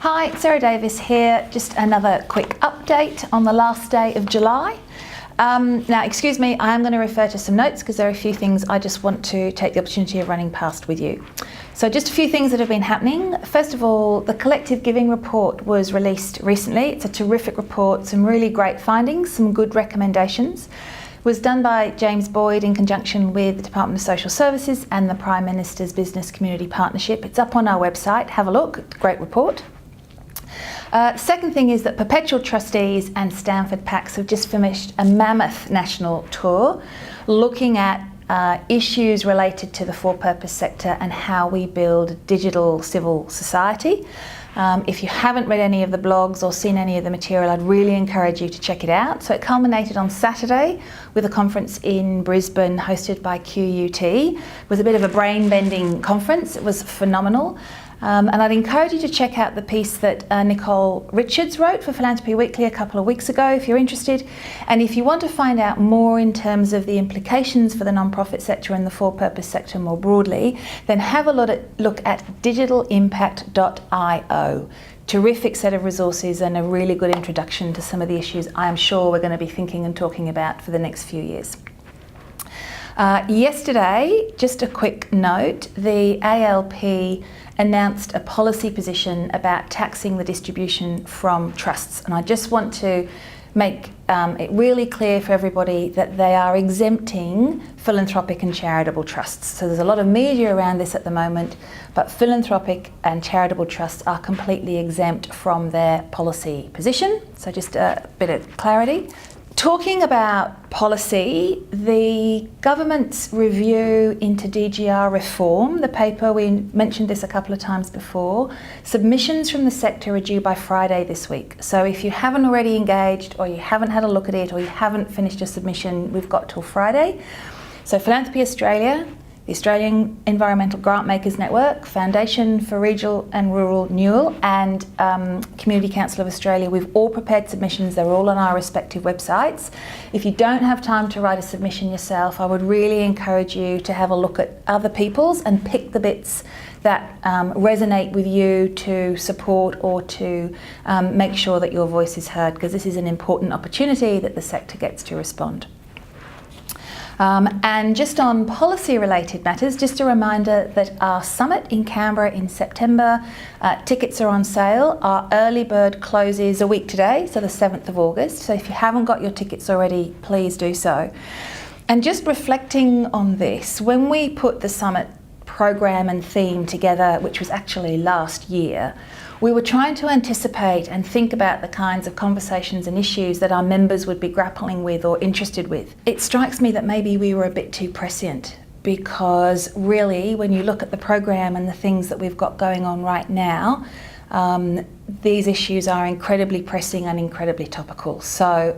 Hi, Sarah Davis here. Just another quick update on the last day of July. Now, excuse me, I am going to refer to some notes because there are a few things I just want to take the opportunity of running past with you. So just a few things that have been happening. First of all, the Collective Giving Report was released recently. It's a terrific report, some really great findings, some good recommendations. It was done by James Boyd in conjunction with the Department of Social Services and the Prime Minister's Business Community Partnership. It's up on our website. Have a look. It's a great report. Second thing is that Perpetual Trustees and Stanford PACS have just finished a mammoth national tour looking at issues related to the for-purpose sector and how we build digital civil society. If you haven't read any of the blogs or seen any of the material, I'd really encourage you to check it out. So it culminated on Saturday with a conference in Brisbane hosted by QUT. It was a bit of a brain-bending conference. It was phenomenal. And I'd encourage you to check out the piece that Nicole Richards wrote for Philanthropy Weekly a couple of weeks ago if you're interested. And if you want to find out more in terms of the implications for the non-profit sector and the for-purpose sector more broadly, then have a look at digitalimpact.io. Terrific set of resources and a really good introduction to some of the issues I am sure we're going to be thinking and talking about for the next few years. Yesterday, just a quick note, the ALP announced a policy position about taxing the distribution from trusts. And I just want to make it really clear for everybody that they are exempting philanthropic and charitable trusts. So there's a lot of media around this at the moment, but philanthropic and charitable trusts are completely exempt from their policy position. So just a bit of clarity. Talking about policy, the government's review into DGR reform, the paper, we mentioned this a couple of times before, submissions from the sector are due by Friday this week. So if you haven't already engaged or you haven't had a look at it or you haven't finished your submission, we've got till Friday. So Philanthropy Australia, the Australian Environmental Grantmakers Network, Foundation for Regional and Rural Newell and Community Council of Australia, we've all prepared submissions. They're all on our respective websites. If you don't have time to write a submission yourself, I would really encourage you to have a look at other people's and pick the bits that resonate with you to support or to make sure that your voice is heard, because this is an important opportunity that the sector gets to respond. And just on policy-related matters, just a reminder that our summit in Canberra in September, tickets are on sale. Our early bird closes a week today, so the 7th of August. So if you haven't got your tickets already, please do so. And just reflecting on this, when we put the summit program and theme together, which was actually last year, we were trying to anticipate and think about the kinds of conversations and issues that our members would be grappling with or interested with. It strikes me that maybe we were a bit too prescient, because really when you look at the program and the things that we've got going on right now, these issues are incredibly pressing and incredibly topical. So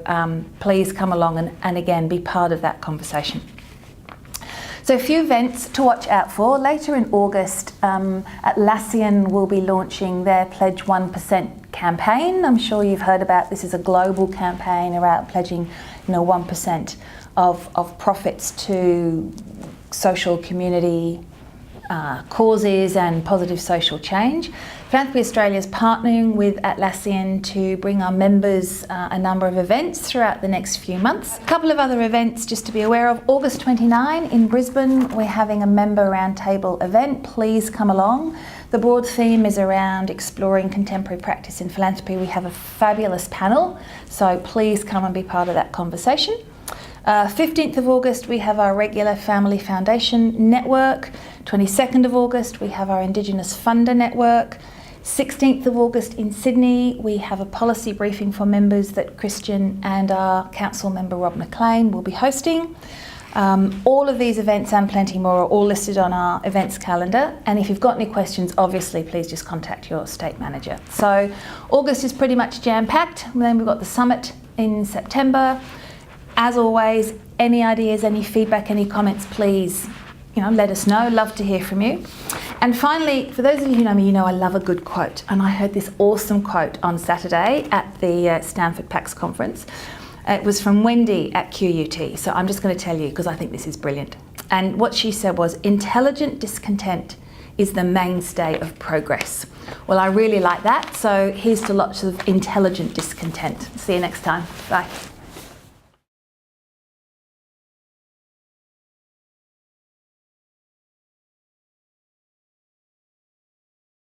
please come along and again be part of that conversation. So a few events to watch out for. Later in August, Atlassian will be launching their Pledge 1% campaign. I'm sure you've heard about this. Is a global campaign around pledging 1% of profits to social community causes and positive social change. Philanthropy Australia is partnering with Atlassian to bring our members a number of events throughout the next few months. A couple of other events just to be aware of. August 29 in Brisbane, we're having a member roundtable event. Please come along. The broad theme is around exploring contemporary practice in philanthropy. We have a fabulous panel, so please come and be part of that conversation. 15th of August, we have our regular Family Foundation network. 22nd of August, we have our Indigenous Funder network. 16th of August in Sydney, we have a policy briefing for members that Christian and our council member Rob McLean will be hosting. All of these events and plenty more are all listed on our events calendar. And if you've got any questions, obviously, please just contact your state manager. So August is pretty much jam-packed. Then we've got the summit in September. As always, any ideas, any feedback, any comments, please, let us know. Love to hear from you. And finally, for those of you who know me, you know I love a good quote. And I heard this awesome quote on Saturday at the Stanford PACS conference. It was from Wendy at QUT, so I'm just going to tell you because I think this is brilliant. And what she said was, intelligent discontent is the mainstay of progress. Well, I really like that, so here's to lots of intelligent discontent. See you next time. Bye.